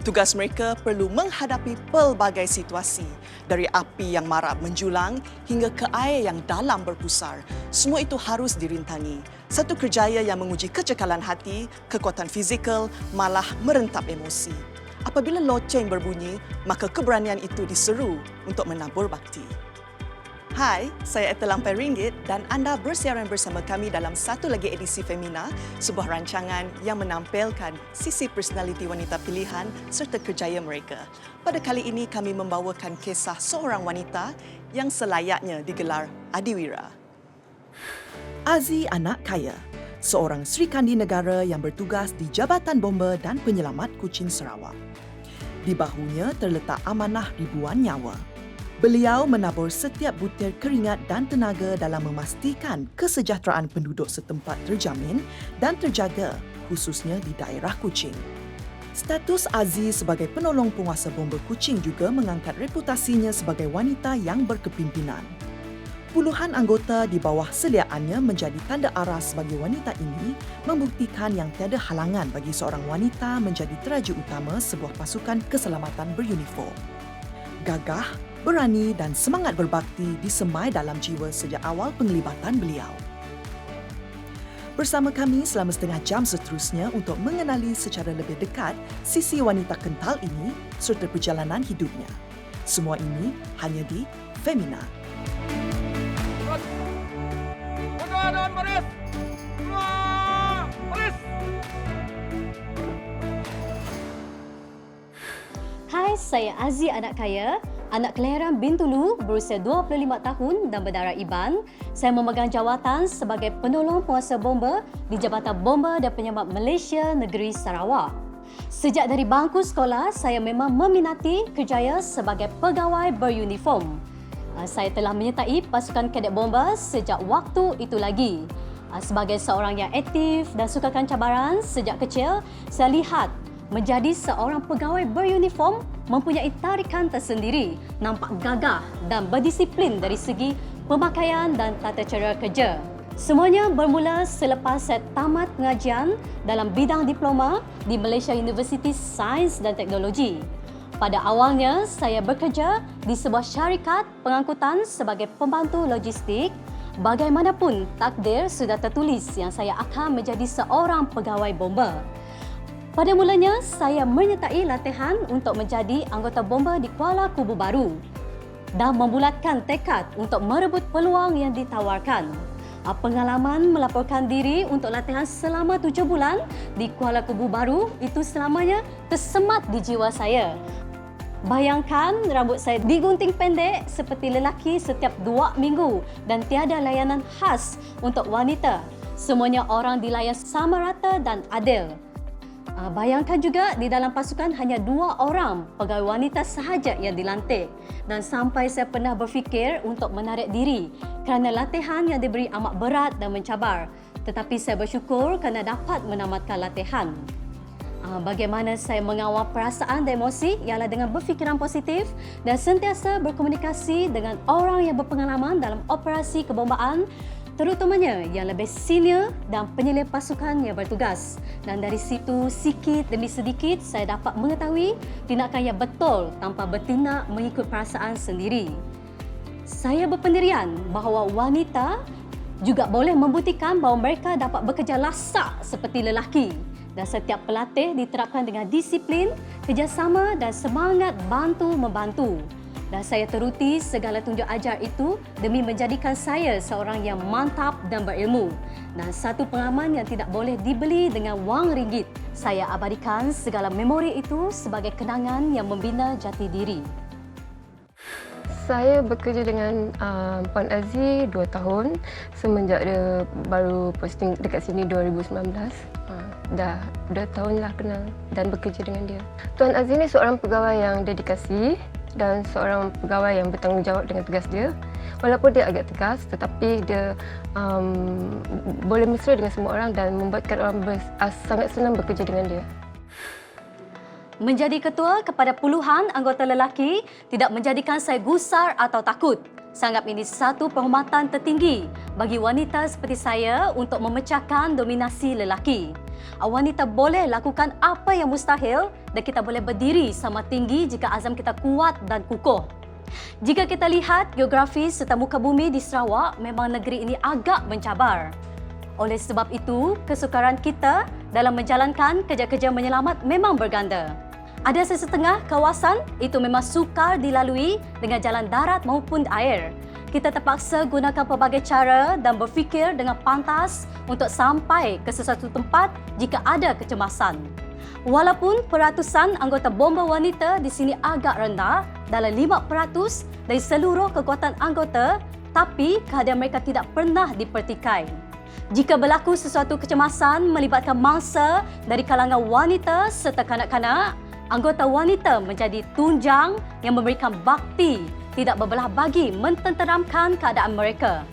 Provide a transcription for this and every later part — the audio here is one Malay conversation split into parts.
Tugas mereka perlu menghadapi pelbagai situasi, dari api yang marak menjulang hingga ke air yang dalam berpusar. Semua itu harus dirintangi. Satu kerjaya yang menguji kecekalan hati, kekuatan fizikal, malah merentap emosi. Apabila loceng berbunyi, maka keberanian itu diseru untuk menabur bakti. Hai, saya Ethel Lampai Ringgit dan anda bersiaran bersama kami dalam satu lagi edisi Femina, sebuah rancangan yang menampilkan sisi personaliti wanita pilihan serta kerjaya mereka. Pada kali ini kami membawakan kisah seorang wanita yang selayaknya digelar adiwira. Aziz anak kaya, seorang Sri Kandi negara yang bertugas di Jabatan Bomba dan Penyelamat Kuching Sarawak. Di bahunya terletak amanah ribuan nyawa. Beliau menabur setiap butir keringat dan tenaga dalam memastikan kesejahteraan penduduk setempat terjamin dan terjaga, khususnya di daerah Kuching. Status Aziz sebagai penolong penguasa bomba Kuching juga mengangkat reputasinya sebagai wanita yang berkepimpinan. Puluhan anggota di bawah seliaannya menjadi tanda aras bagi wanita ini, membuktikan yang tiada halangan bagi seorang wanita menjadi teraja utama sebuah pasukan keselamatan beruniform. Gagah, berani dan semangat berbakti disemai dalam jiwa sejak awal penglibatan beliau. Bersama kami selama setengah jam seterusnya untuk mengenali secara lebih dekat sisi wanita kental ini serta perjalanan hidupnya. Semua ini hanya di Femina. Kanan baris! Keluar! Baris! Hai, saya Aziz anak kaya, anak kelahiran Bintulu, berusia 25 tahun dan berdarah Iban. Saya memegang jawatan sebagai penolong penguasa bomba di Jabatan Bomba dan Penyelamat Malaysia Negeri Sarawak. Sejak dari bangku sekolah, saya memang meminati kerjaya sebagai pegawai beruniform. Saya telah menyertai pasukan kadet bomba sejak waktu itu lagi. Sebagai seorang yang aktif dan sukakan cabaran sejak kecil, saya lihat menjadi seorang pegawai beruniform mempunyai tarikan tersendiri, nampak gagah dan berdisiplin dari segi pemakaian dan tata cara kerja. Semuanya bermula selepas saya tamat pengajian dalam bidang diploma di Malaysia University Sains dan Teknologi. Pada awalnya, saya bekerja di sebuah syarikat pengangkutan sebagai pembantu logistik. Bagaimanapun, takdir sudah tertulis yang saya akan menjadi seorang pegawai bomba. Pada mulanya, saya menyertai latihan untuk menjadi anggota bomba di Kuala Kubu Baru dan membulatkan tekad untuk merebut peluang yang ditawarkan. Pengalaman melaporkan diri untuk latihan selama 7 bulan di Kuala Kubu Baru itu selamanya tersemat di jiwa saya. Bayangkan rambut saya digunting pendek seperti lelaki setiap 2 minggu dan tiada layanan khas untuk wanita. Semuanya orang dilayan sama rata dan adil. Bayangkan juga di dalam pasukan hanya 2 orang pegawai wanita sahaja yang dilantik dan sampai saya pernah berfikir untuk menarik diri kerana latihan yang diberi amat berat dan mencabar. Tetapi saya bersyukur kerana dapat menamatkan latihan. Bagaimana saya mengawal perasaan dan emosi ialah dengan berfikiran positif dan sentiasa berkomunikasi dengan orang yang berpengalaman dalam operasi kebombaan, terutamanya yang lebih senior dan penyelia pasukan yang bertugas. Dan dari situ, sikit demi sedikit, saya dapat mengetahui tindakan yang betul tanpa bertindak mengikut perasaan sendiri. Saya berpendirian bahawa wanita juga boleh membuktikan bahawa mereka dapat bekerja lasak seperti lelaki. Dan setiap pelatih diterapkan dengan disiplin, kerjasama dan semangat bantu-membantu. Dan saya teruti segala tunjuk ajar itu demi menjadikan saya seorang yang mantap dan berilmu. Dan satu pengalaman yang tidak boleh dibeli dengan wang ringgit. Saya abadikan segala memori itu sebagai kenangan yang membina jati diri. Saya bekerja dengan Puan Aziz 2 tahun semenjak dia baru posting dekat sini 2019. Dah 2 tahun lah kenal dan bekerja dengan dia. Tuan Aziz ni seorang pegawai yang dedikasi dan seorang pegawai yang bertanggungjawab dengan tugas dia. Walaupun dia agak tegas, tetapi dia boleh mesra dengan semua orang dan membuatkan orang sangat senang bekerja dengan dia. Menjadi ketua kepada puluhan anggota lelaki tidak menjadikan saya gusar atau takut. saya anggap ini satu penghormatan tertinggi bagi wanita seperti saya untuk memecahkan dominasi lelaki. Wanita boleh lakukan apa yang mustahil dan kita boleh berdiri sama tinggi jika azam kita kuat dan kukuh. Jika kita lihat geografi serta muka bumi di Sarawak, memang negeri ini agak mencabar. Oleh sebab itu, kesukaran kita dalam menjalankan kerja-kerja menyelamat memang berganda. Ada sesetengah kawasan itu memang sukar dilalui dengan jalan darat maupun air. Kita terpaksa gunakan pelbagai cara dan berfikir dengan pantas untuk sampai ke sesuatu tempat jika ada kecemasan. Walaupun peratusan anggota bomba wanita di sini agak rendah, dalam 5% dari seluruh kekuatan anggota, tapi kehadiran mereka tidak pernah dipertikai. Jika berlaku sesuatu kecemasan melibatkan mangsa dari kalangan wanita serta kanak-kanak, anggota wanita menjadi tunjang yang memberikan bakti, tidak berbelah bagi mententeramkan keadaan mereka.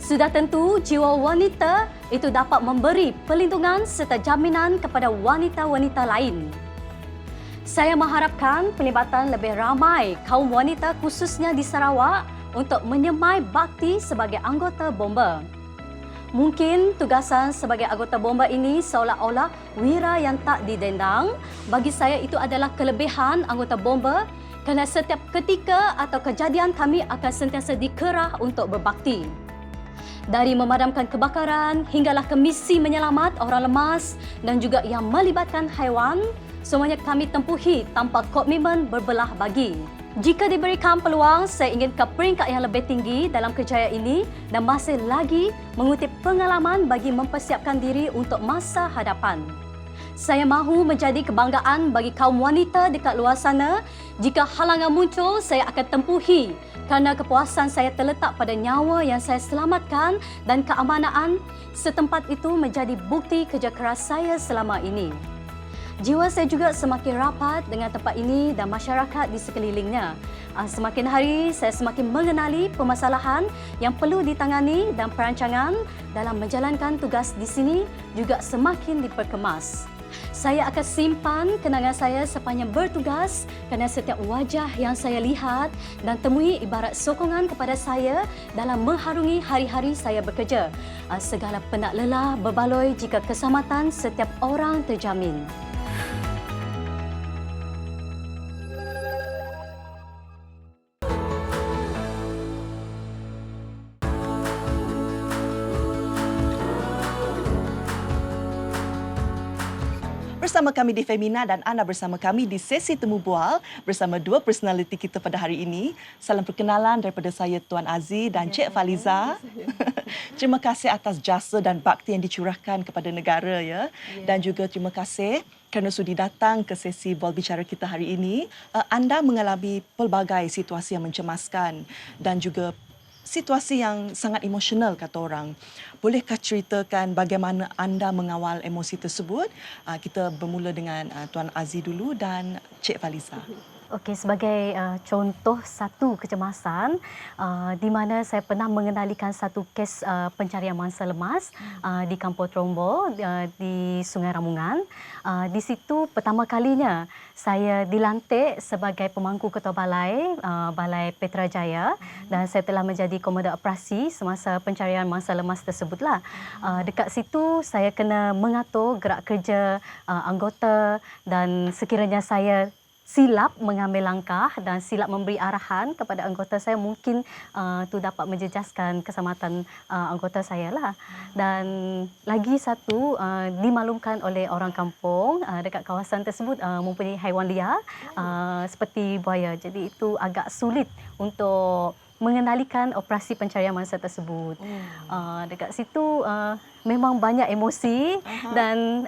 Sudah tentu jiwa wanita itu dapat memberi perlindungan serta jaminan kepada wanita-wanita lain. Saya mengharapkan pelibatan lebih ramai kaum wanita khususnya di Sarawak untuk menyemai bakti sebagai anggota bomba. Mungkin tugasan sebagai anggota bomba ini seolah-olah wira yang tak didendang. Bagi saya itu adalah kelebihan anggota bomba kerana setiap ketika atau kejadian kami akan sentiasa dikerah untuk berbakti. Dari memadamkan kebakaran hinggalah ke misi menyelamat orang lemas dan juga yang melibatkan haiwan, semuanya kami tempuhi tanpa komitmen berbelah bagi. Jika diberikan peluang, saya ingin ke peringkat yang lebih tinggi dalam kerjaya ini dan masih lagi mengutip pengalaman bagi mempersiapkan diri untuk masa hadapan. Saya mahu menjadi kebanggaan bagi kaum wanita dekat luar sana. Jika halangan muncul, saya akan tempuhi kerana kepuasan saya terletak pada nyawa yang saya selamatkan dan keamanaan setempat itu menjadi bukti kerja keras saya selama ini. Jiwa saya juga semakin rapat dengan tempat ini dan masyarakat di sekelilingnya. Semakin hari saya semakin mengenali permasalahan yang perlu ditangani dan perancangan dalam menjalankan tugas di sini juga semakin diperkemas. Saya akan simpan kenangan saya sepanjang bertugas kerana setiap wajah yang saya lihat dan temui ibarat sokongan kepada saya dalam mengharungi hari-hari saya bekerja. Segala penat lelah berbaloi jika keselamatan setiap orang terjamin. Bersama kami di Femina dan anda bersama kami di sesi Temu Bual bersama dua personaliti kita pada hari ini. Salam perkenalan daripada saya Tuan Aziz dan Cik Faliza. Terima kasih atas jasa dan bakti yang dicurahkan kepada negara ya. Dan juga terima kasih kerana sudi datang ke sesi Bual Bicara kita hari ini. Anda mengalami pelbagai situasi yang mencemaskan dan juga situasi yang sangat emosional kata orang. Bolehkah ceritakan bagaimana anda mengawal emosi tersebut? Kita bermula dengan Tuan Aziz dulu dan Cik Faliza. Okey, sebagai contoh satu kecemasan di mana saya pernah mengendalikan satu kes pencarian mangsa lemas di Kampung Trombo di Sungai Ramungan. Di situ pertama kalinya saya dilantik sebagai pemangku ketua balai, Balai Petrajaya, dan saya telah menjadi komandan operasi semasa pencarian mangsa lemas tersebutlah. Dekat situ saya kena mengatur gerak kerja anggota dan sekiranya saya silap mengambil langkah dan silap memberi arahan kepada anggota saya, mungkin itu dapat menjejaskan keselamatan anggota saya lah. Dan lagi satu, dimaklumkan oleh orang kampung dekat kawasan tersebut mempunyai haiwan liar seperti buaya. Jadi itu agak sulit untuk mengendalikan operasi pencarian mangsa tersebut. Dekat situ memang banyak emosi dan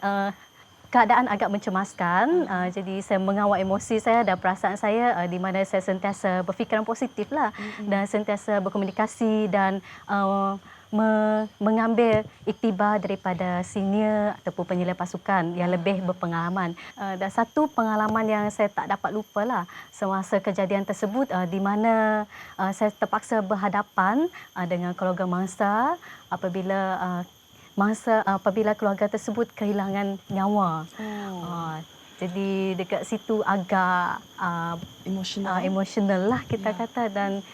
keadaan agak mencemaskan. Jadi saya mengawal emosi saya dan perasaan saya di mana saya sentiasa berfikiran positif lah dan sentiasa berkomunikasi dan mengambil iktibar daripada senior ataupun penyelai pasukan yang lebih berpengalaman. Dan satu pengalaman yang saya tak dapat lupa lah semasa kejadian tersebut di mana saya terpaksa berhadapan dengan keluarga mangsa apabila keluarga tersebut kehilangan nyawa. Jadi dekat situ agak emosional lah kita kata, dan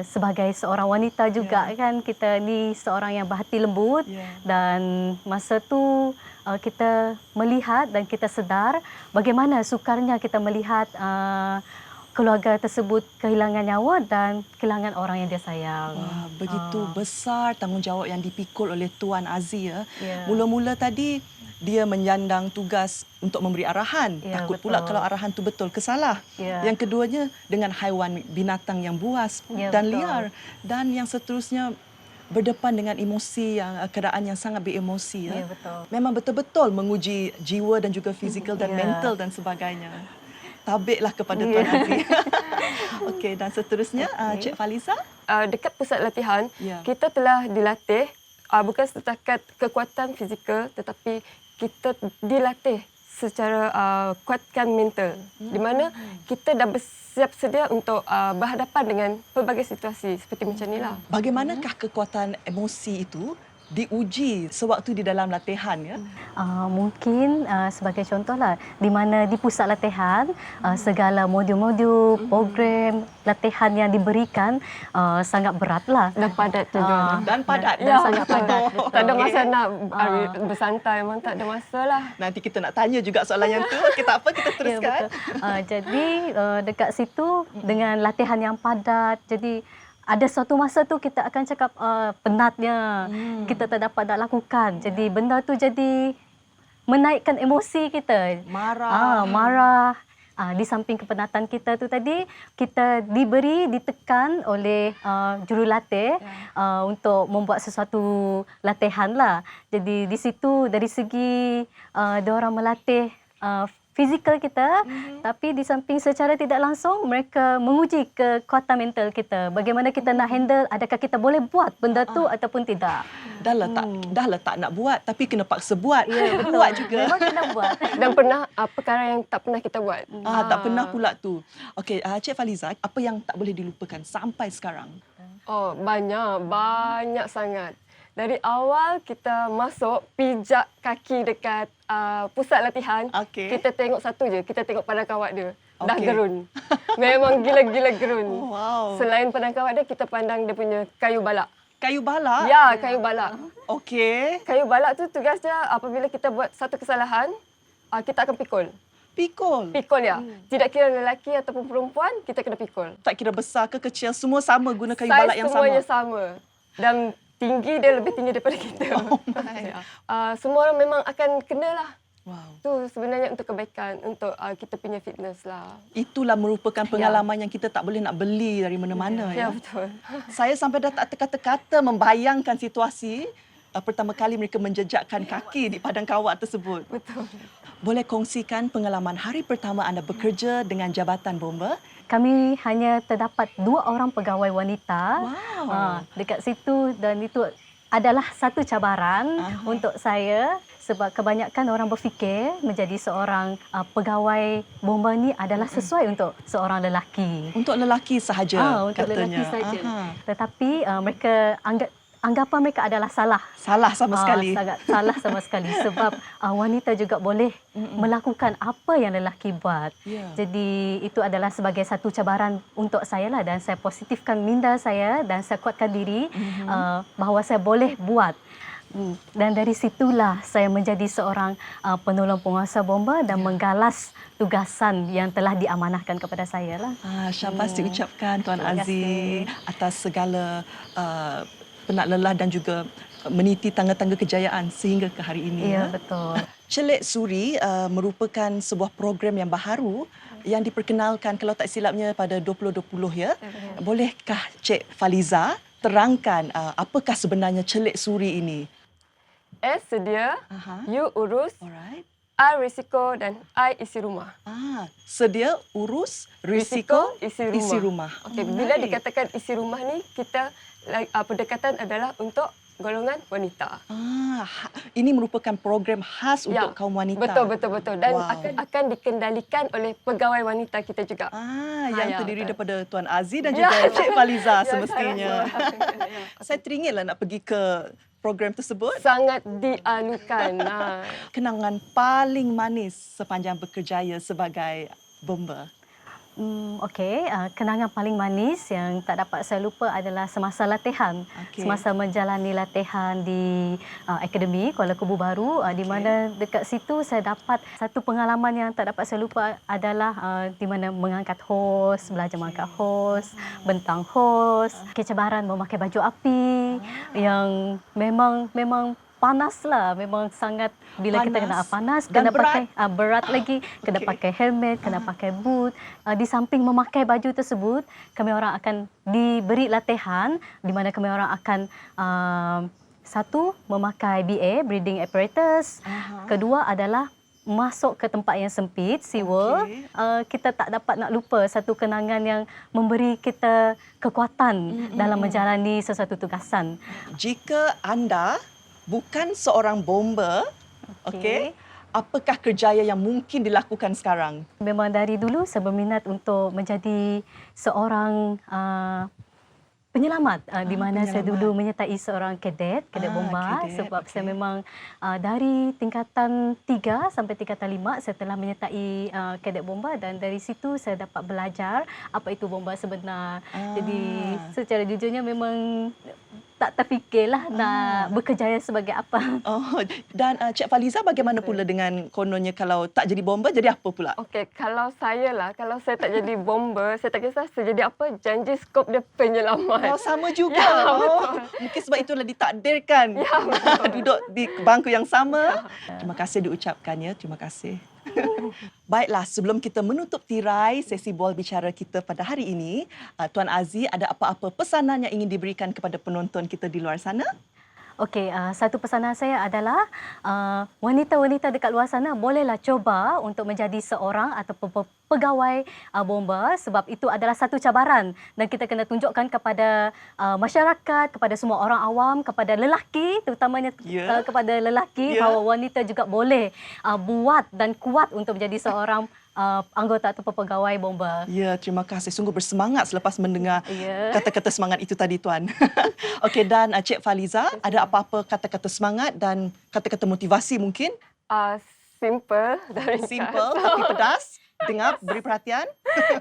sebagai seorang wanita juga kan, kita ni seorang yang berhati lembut, dan masa tu kita melihat dan kita sedar bagaimana sukarnya kita melihat keluarga tersebut kehilangan nyawa dan kehilangan orang yang dia sayang. Wah, begitu besar tanggungjawab yang dipikul oleh Tuan Azzi ya. Ya. Mula-mula tadi dia menyandang tugas untuk memberi arahan. Ya, Takut pula betul. kalau arahan tu betul ke salah. Ya. Yang keduanya dengan haiwan binatang yang buas Ya, dan betul. liar. Dan yang seterusnya berdepan dengan emosi keadaan yang sangat beremosi ya. Ya, betul. Memang betul-betul menguji jiwa dan juga fizikal dan Ya. mental dan sebagainya. Tabiklah kepada Tuan Azzi. Okey, dan seterusnya Cik Faliza. Dekat pusat latihan, Ya. kita telah dilatih bukan setakat kekuatan fizikal, tetapi kita dilatih secara kuatkan mental. Di mana kita dah bersiap sedia untuk berhadapan dengan pelbagai situasi seperti macam inilah. Bagaimanakah kekuatan emosi itu diuji sewaktu di dalam latihan ya? Mungkin sebagai contohlah, di mana di pusat latihan segala modul-modul, program latihan yang diberikan sangat beratlah. Dan padat juga. Dan padat. dan sangat padat. Betul. Tak ada masa nak bersantai, memang tak ada masa lah. Nanti kita nak tanya juga soalan yang tu. Okey, tak apa, kita Ya, teruskan. betul. Jadi dekat situ dengan latihan yang padat, jadi ada suatu masa tu kita akan cakap penatnya, kita tak dapat nak lakukan. Jadi benda tu jadi menaikkan emosi kita. Marah. Marah. Di samping kepenatan kita tu tadi, kita ditekan oleh jurulatih untuk membuat sesuatu latihan lah. Jadi di situ dari segi diorang melatih fizikal kita, tapi di samping secara tidak langsung mereka menguji kekuatan mental kita. Bagaimana kita nak handle, adakah kita boleh buat benda tu ataupun tidak. Dah letak nak buat tapi kena paksa buat. Ya, betul. Buat juga. Memang kena buat. Dan pernah perkara yang tak pernah kita buat. Tak pernah pula tu. Okey, Cik Faliza, apa yang tak boleh dilupakan sampai sekarang? Oh, banyak sangat. Dari awal kita masuk, pijak kaki dekat pusat latihan, Okey. kita tengok satu je, kita tengok padang kawat dia. Dah Okey. gerun. Memang gila-gila gerun. Oh, wow. Selain padang kawat dia, kita pandang dia punya kayu balak. Kayu balak? Ya, kayu balak. Okey. Kayu balak tu tugas dia apabila kita buat satu kesalahan, kita akan pikul. Pikul. Pikul ya. Tidak kira lelaki ataupun perempuan, kita kena pikul. Tak kira besar ke kecil, semua sama guna kayu Saiz balak yang semuanya sama. sama. Dan tinggi dia lebih tinggi daripada kita. Oh my. Semua orang memang akan kenalah. Wow. Tu sebenarnya untuk kebaikan, untuk kita punya fitness lah. Itulah merupakan pengalaman yang kita tak boleh nak beli dari mana-mana Ya, ya. betul. Saya sampai dah tak terkata-kata membayangkan situasi pertama kali mereka menjejakkan kaki di padang kawat tersebut. Betul. Boleh kongsikan pengalaman hari pertama anda bekerja dengan Jabatan Bomba? Kami hanya terdapat 2 orang pegawai wanita Wow. dekat situ, dan itu adalah satu cabaran untuk saya, sebab kebanyakan orang berfikir menjadi seorang pegawai bomba ni adalah sesuai untuk seorang lelaki. Untuk lelaki sahaja Untuk katanya. lelaki saja. Aha. Tetapi mereka anggapan mereka adalah salah. Salah sama sekali. Sangat salah sama sekali, sebab wanita juga boleh melakukan apa yang lelaki buat. Ya. Jadi itu adalah sebagai satu cabaran untuk saya lah, dan saya positifkan minda saya dan saya kuatkan diri bahawa saya boleh buat. Dan dari situlah saya menjadi seorang penolong penguasa bomba dan menggalas tugasan yang telah diamanahkan kepada saya lah. Syabas diucapkan Tuan Terima Azzi kasih. atas segala penat lelah dan juga meniti tangga-tangga kejayaan sehingga ke hari ini. Ya, betul. Celik Suri merupakan sebuah program yang baharu yang diperkenalkan kalau tak silapnya pada 2020 ya. Bolehkah Cik Faliza terangkan apakah sebenarnya Celik Suri ini? S sedia, U urus, Alright. R risiko dan I isi rumah. Sedia, urus, risiko, isi rumah. Okey, bila dikatakan isi rumah ni, kita pendekatan adalah untuk golongan wanita. Ini merupakan program khas untuk kaum wanita. Betul. Dan Wow. akan dikendalikan oleh pegawai wanita kita juga. Yang ya, terdiri betul. daripada Tuan Azzi dan juga Cik Faliza Ya, semestinya. saya. Saya teringintlah nak pergi ke program tersebut? Sangat dianukan. Kenangan paling manis sepanjang berkerjaya sebagai bomber? Okey, kenangan paling manis yang tak dapat saya lupa adalah semasa latihan. Okey. Semasa menjalani latihan di Akademi Kuala Kubu Baru, di mana dekat situ saya dapat satu pengalaman yang tak dapat saya lupa adalah di mana mengangkat hos, belajar mengangkat hos, bentang hos, cabaran memakai baju api yang memang panaslah, memang sangat bila kita kena panas, dan kena pakai berat lagi, kena pakai helmet, kena pakai boot. Di samping memakai baju tersebut, kami orang akan diberi latihan di mana kami orang akan satu memakai BA, breathing apparatus. Kedua adalah masuk ke tempat yang sempit, seawall. Kita tak dapat nak lupa satu kenangan yang memberi kita kekuatan dalam menjalani sesuatu tugasan. Jika anda bukan seorang bomber, okey, apakah kerjaya yang mungkin dilakukan sekarang? Memang dari dulu saya berminat untuk menjadi seorang penyelamat, di mana saya dulu menyertai seorang kadet bomba, sebab saya memang dari tingkatan 3 sampai tingkatan 5 saya telah menyertai kadet bomba, dan dari situ saya dapat belajar apa itu bomba sebenar. Jadi secara jujurnya memang tak terfikirlah nak berkerjaya sebagai apa. Dan Cik Faliza, bagaimana pula dengan kononnya kalau tak jadi bomber, jadi apa pula? Okey, kalau saya tak jadi bomber, saya tak kisah saya jadi apa, janji skop dia penyelamat. Sama juga. Mungkin sebab itulah ditakdirkan. Duduk di bangku yang sama. Terima kasih diucapkannya. Terima kasih. Baiklah, sebelum kita menutup tirai sesi Bola Bicara kita pada hari ini, Tuan Azzi, ada apa-apa pesanan yang ingin diberikan kepada penonton kita di luar sana? Okey, satu pesanan saya adalah wanita-wanita dekat luar sana bolehlah cuba untuk menjadi seorang atau pegawai bomba, sebab itu adalah satu cabaran dan kita kena tunjukkan kepada masyarakat, kepada semua orang awam, kepada lelaki terutamanya kepada lelaki bahawa wanita juga boleh buat dan kuat untuk menjadi seorang anggota atau pegawai bomba. Ya, terima kasih. Sungguh bersemangat selepas mendengar kata-kata semangat itu tadi, Tuan. Okey, dan Cik Faliza, ada apa-apa kata-kata semangat dan kata-kata motivasi mungkin? Simple. Simple tapi pedas. Dengar, beri perhatian.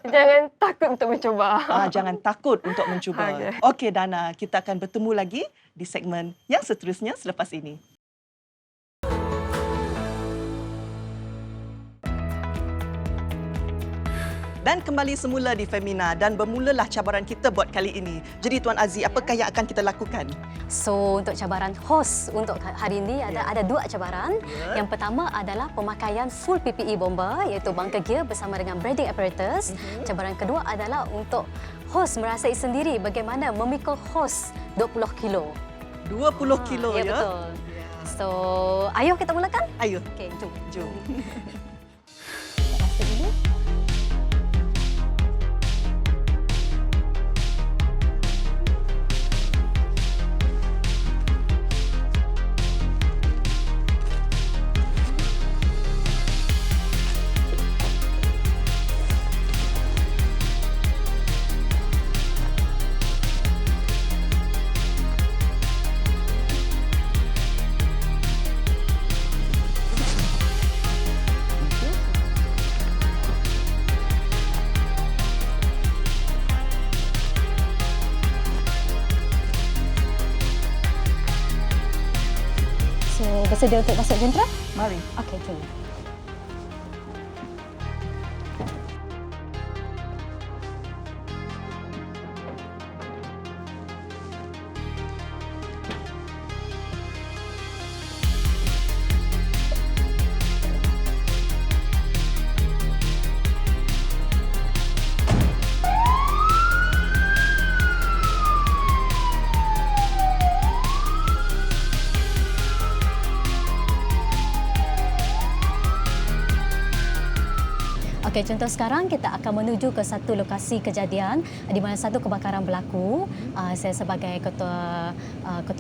Jangan takut untuk mencuba. Jangan takut untuk mencuba. Okey, dan kita akan bertemu lagi di segmen yang seterusnya selepas ini. Dan kembali semula di Femina dan bermulalah cabaran kita buat kali ini. Jadi Tuan Azzi, apakah yang akan kita lakukan? So untuk cabaran host untuk hari ini ada dua cabaran. Yang pertama adalah pemakaian full PPE bomba, iaitu bunker gear bersama dengan breathing apparatus. Cabaran kedua adalah untuk host merasai sendiri bagaimana memikul host 20 kilo. 20 kilo ya? Betul. So ayo kita mulakan? Ayo. Okey, jom. Rasa dulu. Bersedia untuk masuk jentera? Mari. Okey, jom. Okey, contoh sekarang kita akan menuju ke satu lokasi kejadian di mana satu kebakaran berlaku. Saya sebagai ketua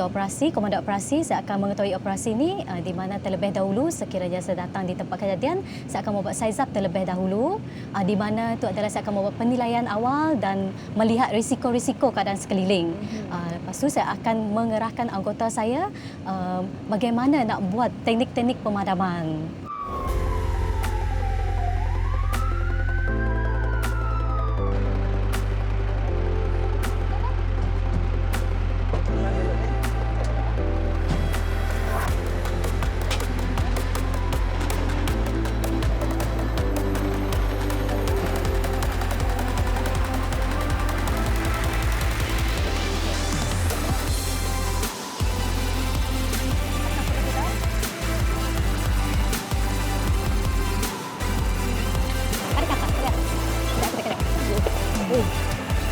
operasi, komandan operasi, saya akan mengetahui operasi ini di mana terlebih dahulu sekiranya saya datang di tempat kejadian, saya akan membuat size up terlebih dahulu di mana itu adalah saya akan membuat penilaian awal dan melihat risiko-risiko keadaan sekeliling. Lepas tu saya akan mengerahkan anggota saya bagaimana nak buat teknik-teknik pemadaman.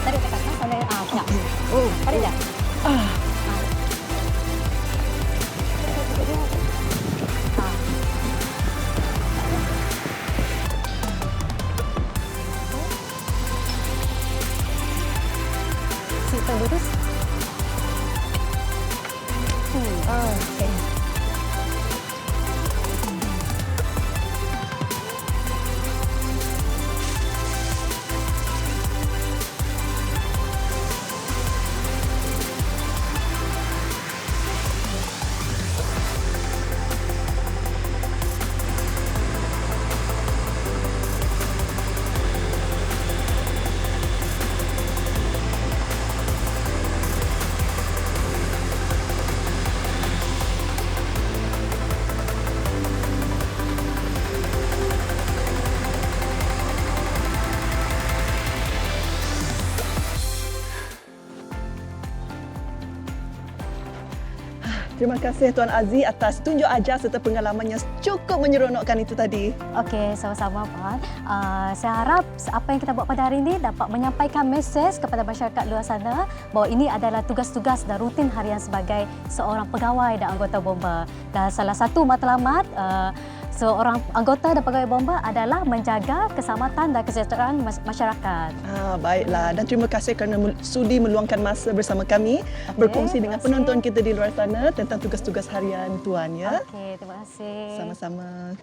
Tarik ke atas sampai sekejap. Tarik dah. Simpan lurus. Okay. Terima kasih Tuan Azzi atas tunjuk ajar serta pengalamannya cukup menyeronokkan itu tadi. Okey, sama-sama Puan. Saya harap apa yang kita buat pada hari ini dapat menyampaikan mesej kepada masyarakat luar sana bahawa ini adalah tugas-tugas dan rutin harian sebagai seorang pegawai dan anggota bomba. Dan salah satu matlamat seorang anggota dan pegawai bomba adalah menjaga keselamatan dan kesejahteraan masyarakat. Baiklah, dan terima kasih kerana sudi meluangkan masa bersama kami berkongsi dengan penonton kita di luar sana tentang tugas-tugas harian Tuan ya. Okey, terima kasih. Sama-sama.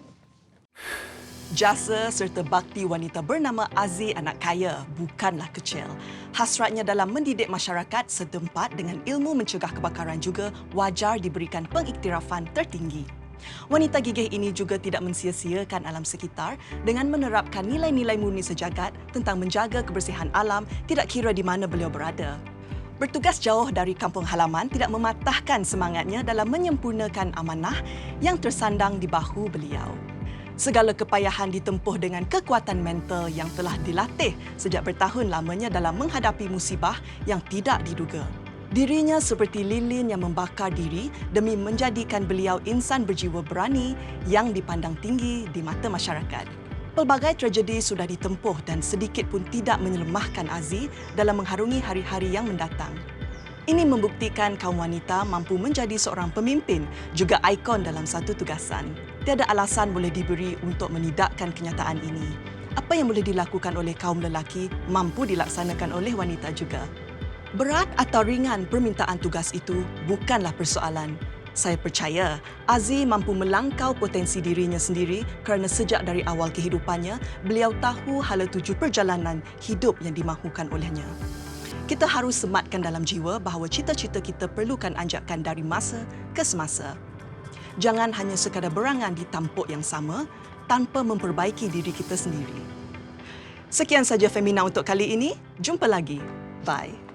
Jasa serta bakti wanita bernama Azzi anak kaya bukanlah kecil. Hasratnya dalam mendidik masyarakat setempat dengan ilmu mencegah kebakaran juga wajar diberikan pengiktirafan tertinggi. Wanita gigih ini juga tidak mensia-siakan alam sekitar dengan menerapkan nilai-nilai murni sejagat tentang menjaga kebersihan alam tidak kira di mana beliau berada. Bertugas jauh dari kampung halaman tidak mematahkan semangatnya dalam menyempurnakan amanah yang tersandang di bahu beliau. Segala kepayahan ditempuh dengan kekuatan mental yang telah dilatih sejak bertahun lamanya dalam menghadapi musibah yang tidak diduga. Dirinya seperti lilin yang membakar diri demi menjadikan beliau insan berjiwa berani yang dipandang tinggi di mata masyarakat. Pelbagai tragedi sudah ditempuh dan sedikit pun tidak menyelemahkan Azzi dalam mengharungi hari-hari yang mendatang. Ini membuktikan kaum wanita mampu menjadi seorang pemimpin, juga ikon dalam satu tugasan. Tiada alasan boleh diberi untuk menidakkan kenyataan ini. Apa yang boleh dilakukan oleh kaum lelaki mampu dilaksanakan oleh wanita juga. Berat atau ringan permintaan tugas itu bukanlah persoalan. Saya percaya Azzi mampu melangkau potensi dirinya sendiri kerana sejak dari awal kehidupannya, beliau tahu hala tuju perjalanan hidup yang dimahukan olehnya. Kita harus sematkan dalam jiwa bahawa cita-cita kita perlukan anjakan dari masa ke semasa. Jangan hanya sekadar berangan di tampuk yang sama tanpa memperbaiki diri kita sendiri. Sekian saja Femina untuk kali ini. Jumpa lagi. Bye.